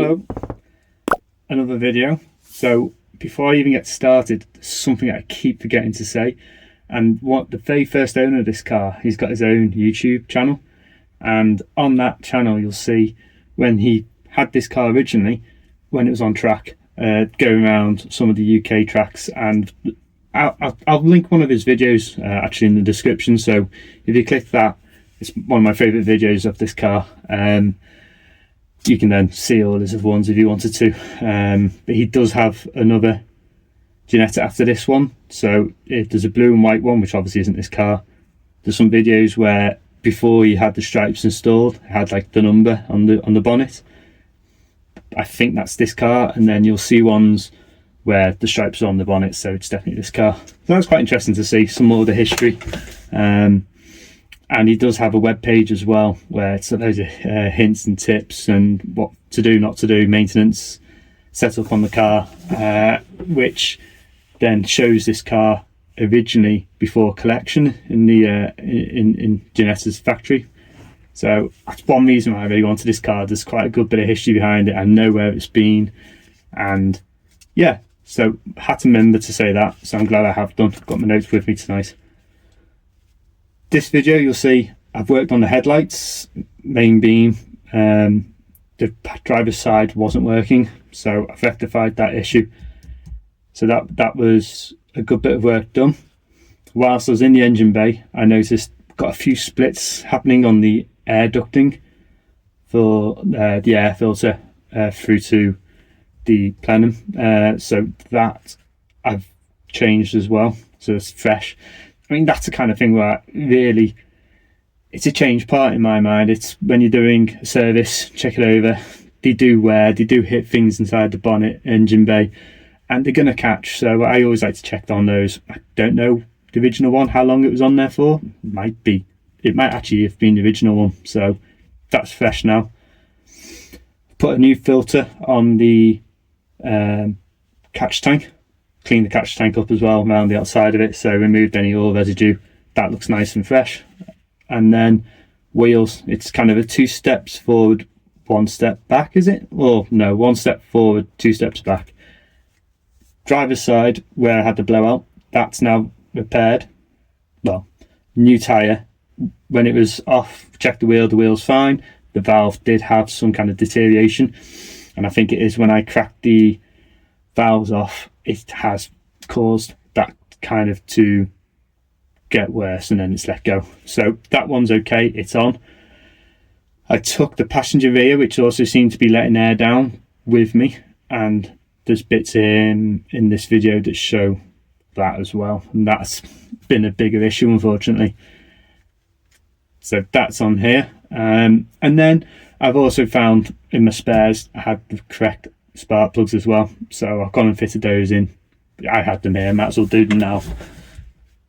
Hello, another video. So before I even get started, there's something I keep forgetting to say. And what the very first owner of this car, he's got his own YouTube channel, and on that channel you'll see when he had this car originally, when it was on track, going around some of the UK tracks. And I'll link one of his videos actually in the description, so if you click that, it's one of my favourite videos of this car. You can then see all his other ones if you wanted to, but he does have another Ginetta after this one. So if there's a blue and white one, which obviously isn't this car, there's some videos where before he had the stripes installed, it had like the number on the bonnet. I think that's this car, and then you'll see ones where the stripes are on the bonnet, so it's definitely this car. So that's quite interesting to see some more of the history. And he does have a web page as well, where it's loads of hints and tips and what to do, not to do, maintenance setup on the car, which then shows this car originally before collection in the in Ginetta's factory. So that's one reason why I really wanted this car. There's quite a good bit of history behind it. I know where it's been, and yeah, so I had to remember to say that. So I'm glad I have done. I've got my notes with me tonight. This video you'll see I've worked on the headlights, main beam, the driver's side wasn't working, so I've rectified that issue. So that was a good bit of work done. Whilst I was in the engine bay, I noticed got a few splits happening on the air ducting for the air filter through to the plenum, so that I've changed as well, so it's fresh. I mean, that's the kind of thing where really it's a change part in my mind. It's when you're doing a service, check it over, they do hit things inside the bonnet, engine bay, and they're going to catch. So I always like to check on those. I don't know the original one, how long it was on there for. It might actually have been the original one, so that's fresh now. Put a new filter on the catch tank. Clean the catch tank up as well around the outside of it, so removed any oil residue. That looks nice and fresh. And then wheels, it's kind of a 2 steps forward, 1 step back, is it? Well, no, 1 step forward, 2 steps back. Driver's side, where I had the blowout, that's now repaired. Well, new tyre. When it was off, checked the wheel's fine. The valve did have some kind of deterioration, and I think it is when I cracked the valves off, it has caused that kind of to get worse, and then it's let go. So that one's okay, it's on. I took the passenger rear, which also seemed to be letting air down, with me, and there's bits in this video that show that as well, and that's been a bigger issue, unfortunately. So that's on here, and then I've also found in my spares I had the correct spark plugs as well, so I've gone and fitted those in. I had them here, might as well do them now.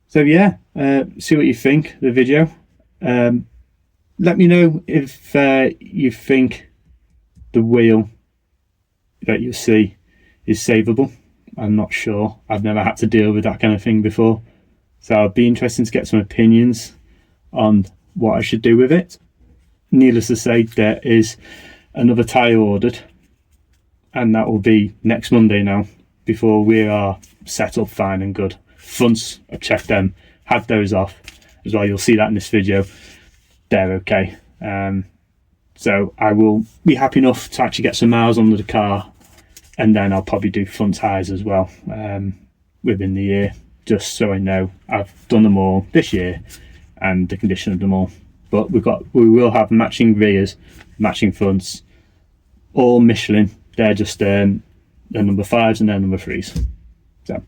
So yeah, see what you think of the video. Let me know if you think the wheel that you see is savable. I'm not sure, I've never had to deal with that kind of thing before, so it'll be interesting to get some opinions on what I should do with it. Needless to say, there is another tyre ordered, and that will be next Monday now, before we are set up fine and good. Fronts, I've checked them, had those off as well. You'll see that in this video. They're okay. So I will be happy enough to actually get some miles under the car, and then I'll probably do front tyres as well within the year, just so I know I've done them all this year and the condition of them all. But we will have matching rears, matching fronts, all Michelin. They're just they're number 5s and they're number 3s. So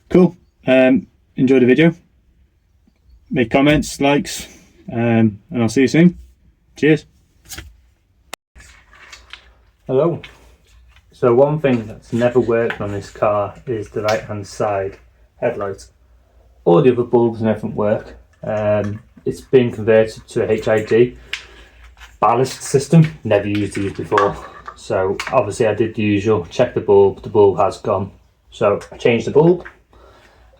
cool. Enjoy the video, make comments, likes, and I'll see you soon. Cheers. Hello. So one thing that's never worked on this car is the right hand side headlight. All the other bulbs and everything work. It's been converted to a HID ballast system. Never used these before, so obviously I did the usual, check the bulb has gone, so I changed the bulb,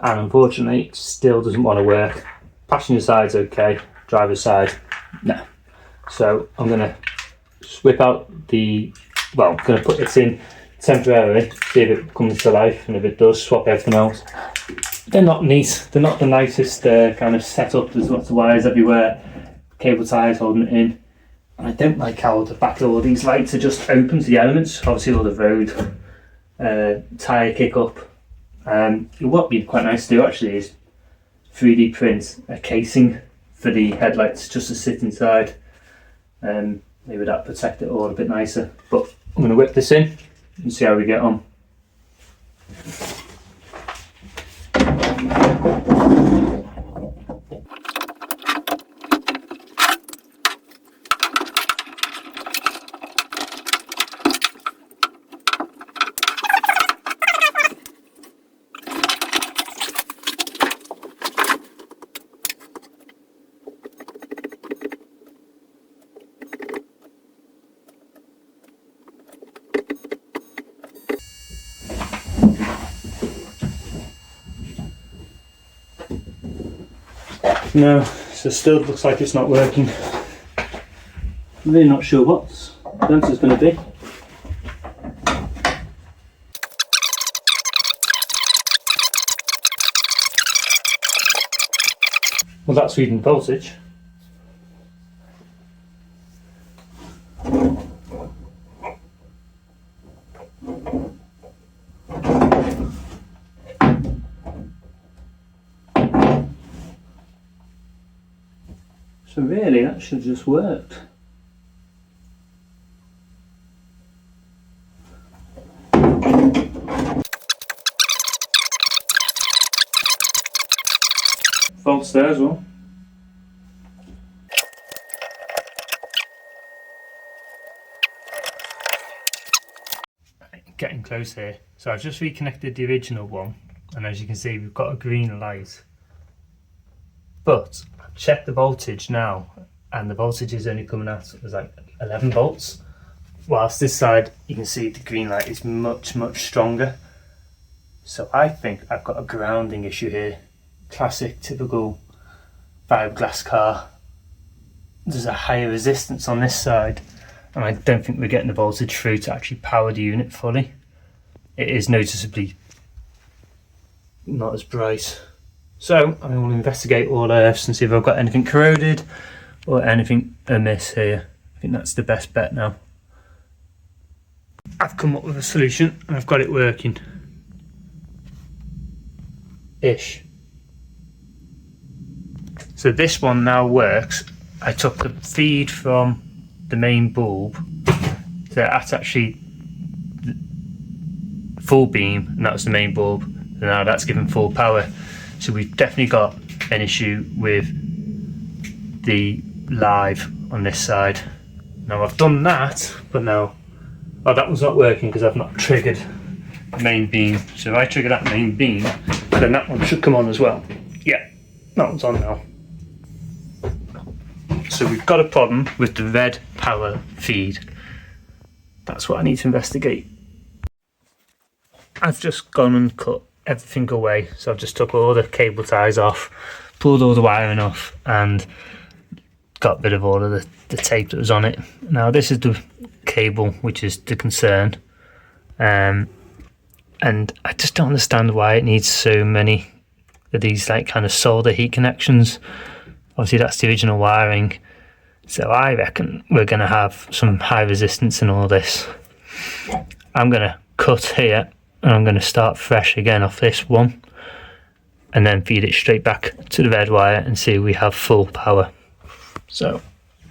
and unfortunately it still doesn't want to work. Passenger side's okay, driver's side no. So I'm going to whip out the well, I'm going to put this in temporarily, see if it comes to life, and if it does, swap everything else. They're not neat, they're not the nicest kind of setup. There's lots of wires everywhere, cable ties holding it in. And I don't like how the back of all these lights are just open to the elements. Obviously all the road, tyre kick up. What would be quite nice to do actually is 3D print a casing for the headlights just to sit inside. Maybe that protect it all a bit nicer. But I'm going to whip this in and see how we get on. No, so still looks like it's not working. I'm really not sure what the answer's going to be. Well, that's reading voltage. So really, that should have just worked. Fault's there as well. Getting close here. So I've just reconnected the original one, and as you can see, we've got a green light. But I've checked the voltage now, and the voltage is only coming out as like 11 volts. Whilst this side, you can see the green light is much stronger. So I think I've got a grounding issue here. Classic, typical fiberglass car. There's a higher resistance on this side, and I don't think we're getting the voltage through to actually power the unit fully. It is noticeably not as bright. So I will investigate all earths and see if I've got anything corroded or anything amiss here. I think that's the best bet now. I've come up with a solution and I've got it working. Ish. So this one now works. I took the feed from the main bulb, so that's actually full beam, and that was the main bulb, and now that's giving full power. So we've definitely got an issue with the live on this side. Now I've done that, but now, oh, that one's not working because I've not triggered the main beam. So if I trigger that main beam, then that one should come on as well. Yeah, that one's on now. So we've got a problem with the red power feed. That's what I need to investigate. I've just gone and cut everything away. So I've just took all the cable ties off, pulled all the wiring off, and got rid of all of the tape that was on it. Now this is the cable, which is the concern. And I just don't understand why it needs so many of these like kind of solder heat connections. Obviously that's the original wiring. So I reckon we're going to have some high resistance in all this. I'm going to cut here and I'm going to start fresh again off this one and then feed it straight back to the red wire and see if we have full power. So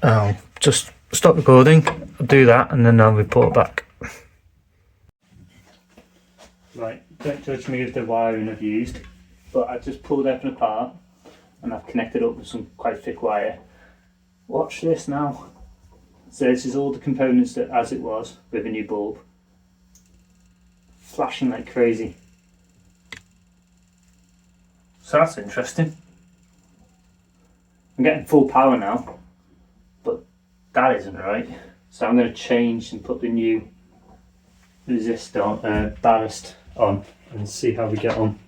I'll just stop recording, I'll do that and then I'll report back. Right, don't judge me with the wiring I've used, but I just pulled everything apart and I've connected up with some quite thick wire. Watch this now. So this is all the components that as it was with a new bulb. Flashing like crazy. So that's interesting. I'm getting full power now, but that isn't right. So I'm going to change and put the new resistor ballast on and see how we get on.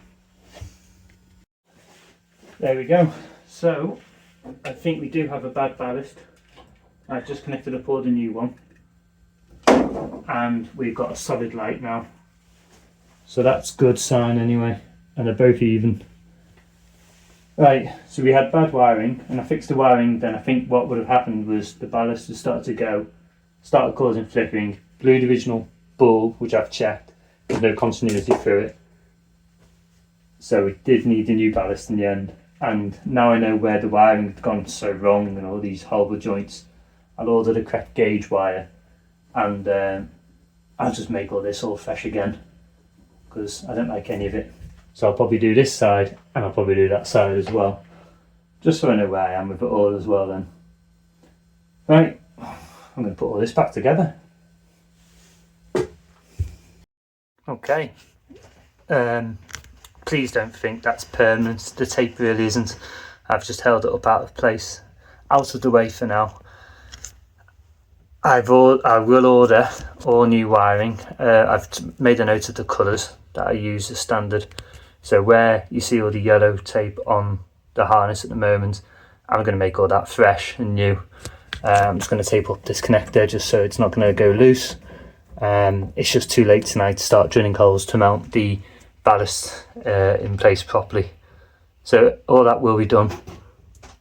There we go. So I think we do have a bad ballast. I've just connected up all the new one. and we've got a solid light now. So that's good sign anyway, and they're both even. Right, so we had bad wiring, and I fixed the wiring. Then I think what would have happened was the ballast had started to go, started causing flipping, blew the original bulb, which I've checked, there's no continuity through it. So we did need a new ballast in the end. And now I know where the wiring had gone so wrong and all these horrible joints. I'll order the correct gauge wire, and I'll just make all this all fresh again, because I don't like any of it. So I'll probably do this side, and I'll probably do that side as well, just so I know where I am with it all as well then. Right, I'm going to put all this back together. Okay, please don't think that's permanent, the tape really isn't. I've just held it up out of place, out of the way for now. I will order all new wiring. I've made a note of the colours that I use as standard. So where you see all the yellow tape on the harness at the moment, I'm going to make all that fresh and new. I'm just going to tape up this connector just so it's not going to go loose. It's just too late tonight to start drilling holes to mount the ballast in place properly. So all that will be done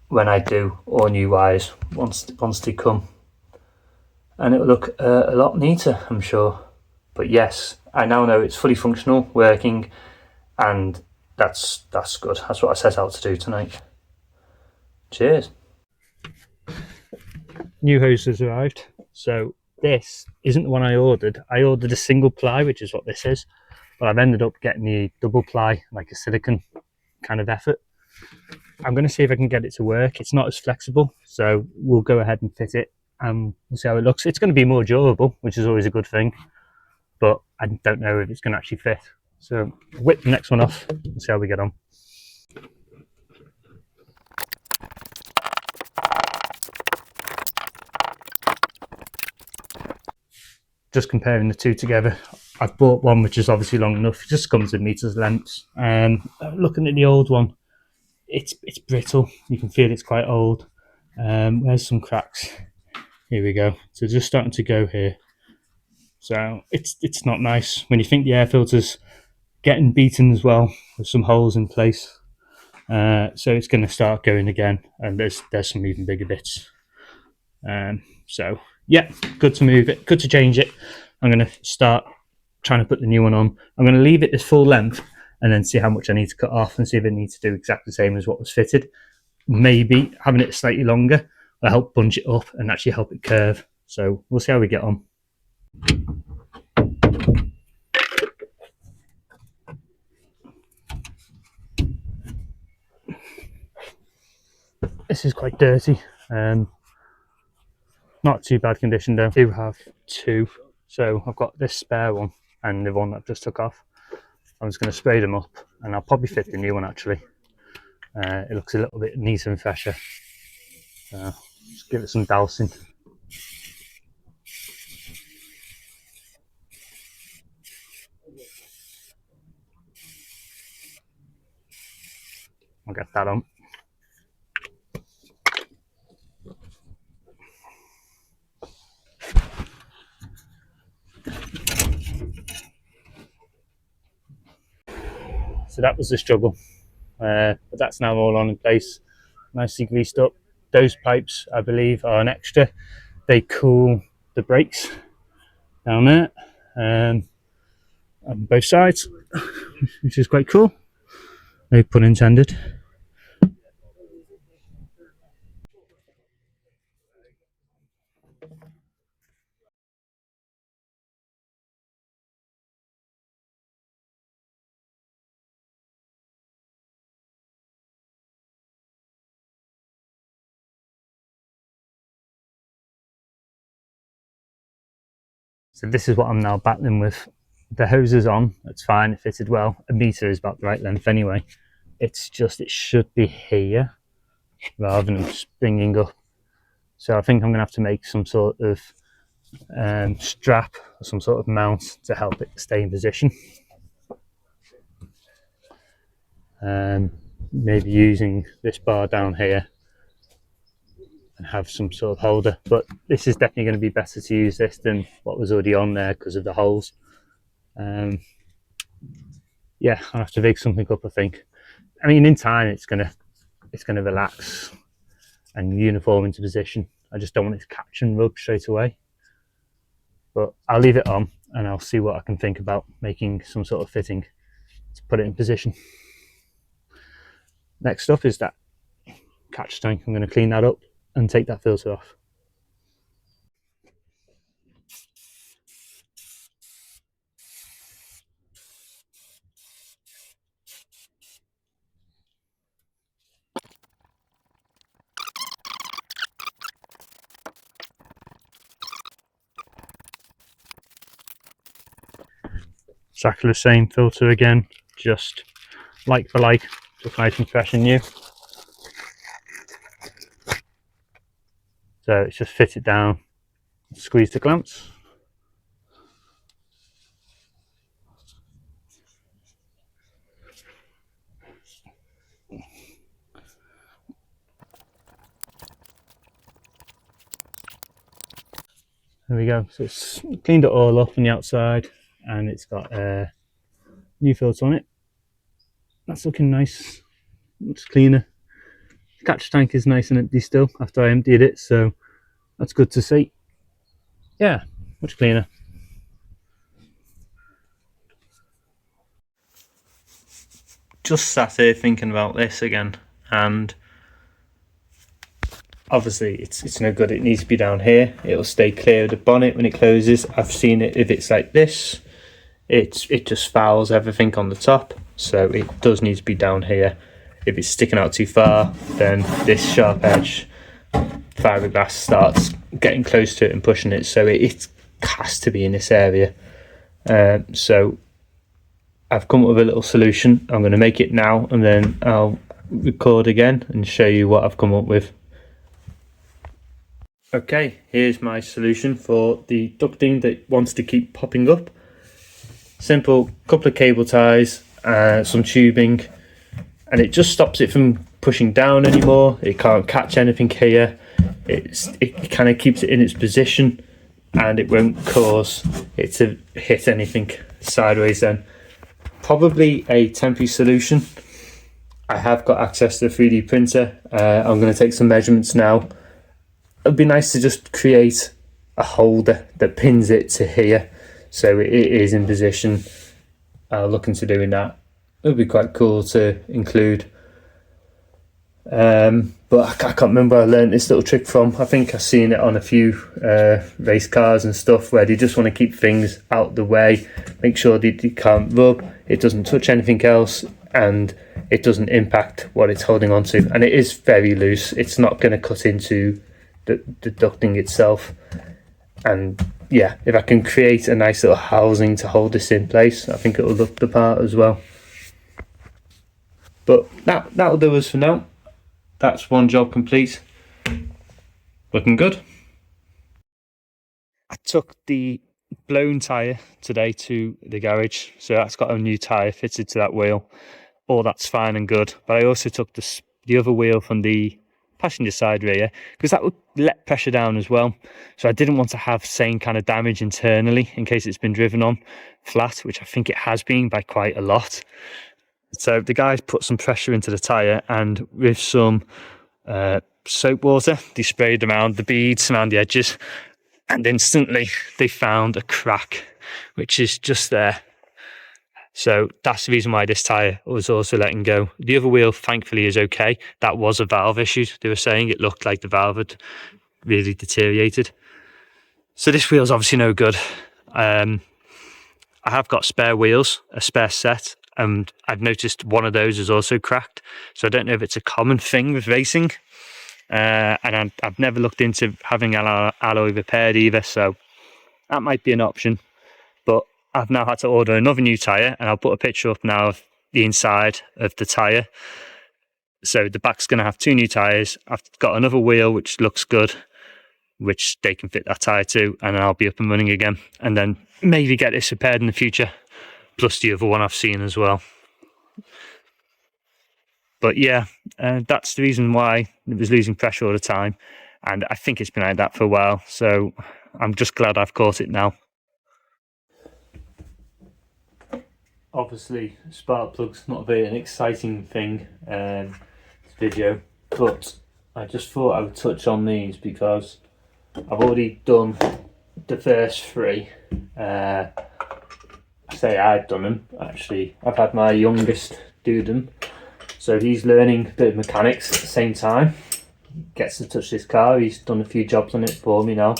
when I do all new wires once they come. And it'll look a lot neater, I'm sure. But yes, I now know it's fully functional, working, and that's good. That's what I set out to do tonight. Cheers. New hose has arrived. So this isn't the one I ordered. I ordered a single ply, which is what this is, but I've ended up getting the double ply, like a silicone kind of effort. I'm going to see if I can get it to work. It's not as flexible, so we'll go ahead and fit it. We'll see how it looks. It's going to be more durable, which is always a good thing, but I don't know if it's going to actually fit. So whip the next one off and see how we get on. Just comparing the two together, I've bought one which is obviously long enough. It just comes in meters lengths. Looking at the old one, it's brittle. You can feel it's quite old. There's some cracks. Here we go. So just starting to go here. So it's not nice when you think the air filter's getting beaten as well with some holes in place. So it's going to start going again, and there's some even bigger bits. So yeah, good to move it, good to change it. I'm going to start trying to put the new one on. I'm going to leave it this full length and then see how much I need to cut off and see if it needs to do exactly the same as what was fitted. Maybe having it slightly longer will help bunch it up and actually help it curve. So we'll see how we get on. This is quite dirty. Not too bad condition though. I do have two. So I've got this spare one and the one that I just took off. I'm just going to spray them up, and I'll probably fit the new one actually. It looks a little bit neater and fresher. Just give it some dousing. I'll get that on. So that was the struggle, but that's now all on in place, nicely greased up. Those pipes, I believe, are an extra. They cool the brakes down there, on both sides, which is quite cool. No pun intended. So this is what I'm now battling with. The hose is on, it's fine, it fitted well. A meter is about the right length anyway. It's just, it should be here rather than springing up. So I think I'm going to have to make some sort of strap or some sort of mount to help it stay in position. Maybe using this bar down here and have some sort of holder. But this is definitely going to be better to use this than what was already on there because of the holes. Yeah, I'll have to rig something up, I think. I mean, in time it's gonna relax and uniform into position. I just don't want it to catch and rub straight away. But I'll leave it on and I'll see what I can think about making some sort of fitting to put it in position. Next up is that catch tank. I'm going to clean that up and take that filter off. Exactly the same filter again, just like for like, just nice and fresh and new. So it's just fit it down, squeeze the clamps. There we go. So it's cleaned it all up on the outside and it's got a new filter on it. That's looking nice, looks cleaner. The catch tank is nice and empty still after I emptied it, so that's good to see. Yeah, much cleaner. Just sat here thinking about this again, and obviously it's no good. It needs to be down here. It'll stay clear of the bonnet when it closes. I've seen it if it's like this, it just fouls everything on the top, so it does need to be down here. If it's sticking out too far, then this sharp edge fiberglass starts getting close to it and pushing it, so it has to be in this area. So I've come up with a little solution. I'm going to make it now and then I'll record again and show you what I've come up with. Okay, here's my solution for the ducting that wants to keep popping up. Simple, couple of cable ties, some tubing, and it just stops it from pushing down anymore. It can't catch anything here. It kind of keeps it in its position and it won't cause it to hit anything sideways then. Probably a temporary solution. I have got access to a 3D printer. I'm going to take some measurements now. It'd be nice to just create a holder that pins it to here so it is in position. I'll look into doing that. It would be quite cool to include. But I can't remember where I learned this little trick from. I think I've seen it on a few race cars and stuff where they just want to keep things out the way, make sure that you can't rub, it doesn't touch anything else, and it doesn't impact what it's holding on to. And it is very loose. It's not going to cut into the ducting itself. And yeah, if I can create a nice little housing to hold this in place, I think it will look the part as well. But that'll do us for now. That's one job complete. Looking good. I took the blown tyre today to the garage, so that's got a new tyre fitted to that wheel. All that's fine and good, but I also took the other wheel from the passenger side rear because that would let pressure down as well. So I didn't want to have same kind of damage internally in case it's been driven on flat, which I think it has been by quite a lot. So the guys put some pressure into the tyre and with some soap water, they sprayed around the beads around the edges, and instantly they found a crack, which is just there. So that's the reason why this tyre was also letting go. The other wheel, thankfully, is okay. That was a valve issue. They were saying it looked like the valve had really deteriorated. So this wheel's obviously no good. I have got spare wheels, a spare set, and I've noticed one of those is also cracked. So I don't know if it's a common thing with racing. And I've never looked into having alloy repaired either, so that might be an option. But I've now had to order another new tyre, and I'll put a picture up now of the inside of the tyre. So the back's going to have two new tyres. I've got another wheel which looks good, which they can fit that tyre to, and I'll be up and running again. And then maybe get this repaired in the future, plus the other one I've seen as well. But yeah, that's the reason why it was losing pressure all the time. and I think it's been like that for a while, so I'm just glad I've caught it now. Obviously, spark plugs not very an exciting thing this video, but I just thought I would touch on these because I've already done the first 3. I say I've done them, actually I've had my youngest do them, so he's learning a bit of mechanics at the same time. He gets to touch this car, he's done a few jobs on it for me now.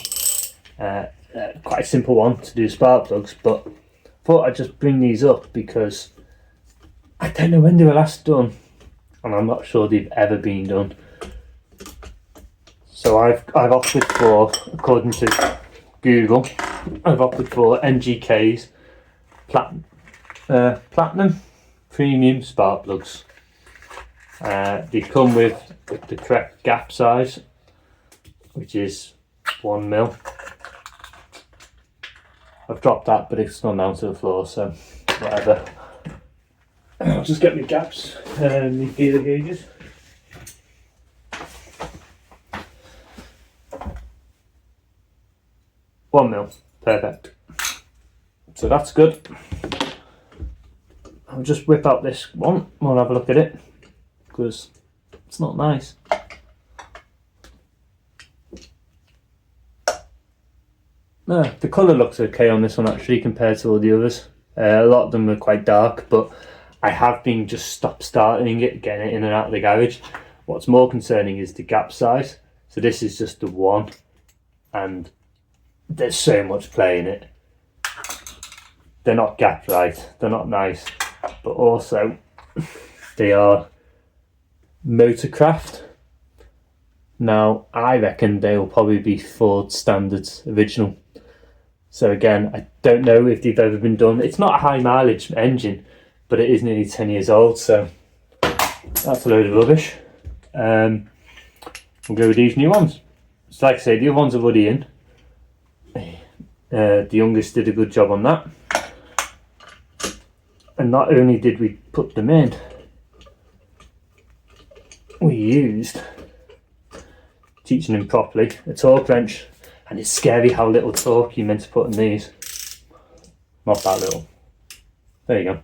Quite a simple one to do spark plugs, but I thought I'd just bring these up because I don't know when they were last done, and I'm not sure they've ever been done. So I've opted for, according to Google, I've opted for NGK's Platinum Premium Spark Plugs. They come with the correct gap size, which is 1mm. I've dropped that, but it's gone down to the floor, so whatever. I'll just get my gaps and my feeler gauges. $1mm, perfect. So that's good. I'll just whip out this one. We'll have a look at it because it's not nice. No, the colour looks okay on this one actually compared to all the others. A lot of them are quite dark, but I have been just stop-starting it, getting it in and out of the garage. What's more concerning is the gap size. So this is just the 1, and there's so much play in it. They're not gapped right, they're not nice, but also they are Motorcraft. Now I reckon they'll probably be Ford standards original. So again, I don't know if they've ever been done. It's not a high mileage engine, but it is nearly 10 years old, so that's a load of rubbish. We'll go with these new ones. So like I say, the other ones are already in. The youngest did a good job on that. And not only did we put them in, we used, teaching him properly, a torque wrench. And it's scary how little torque you're meant to put in these. Not that little. There you go.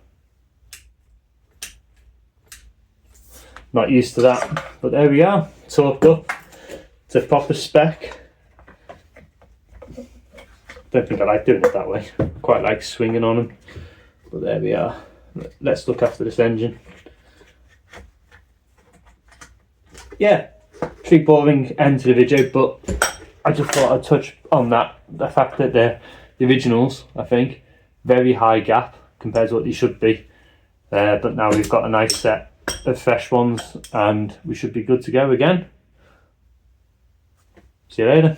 Not used to that, but there we are. Torqued up to proper spec. Don't think I like doing it that way. I quite like swinging on them. But there we are. Let's look after this engine. Yeah, pretty boring end to the video, but I just thought I'd touch on that. The fact that they're the originals, I think, very high gap compared to what they should be. But now we've got a nice set of fresh ones and we should be good to go again. See you later.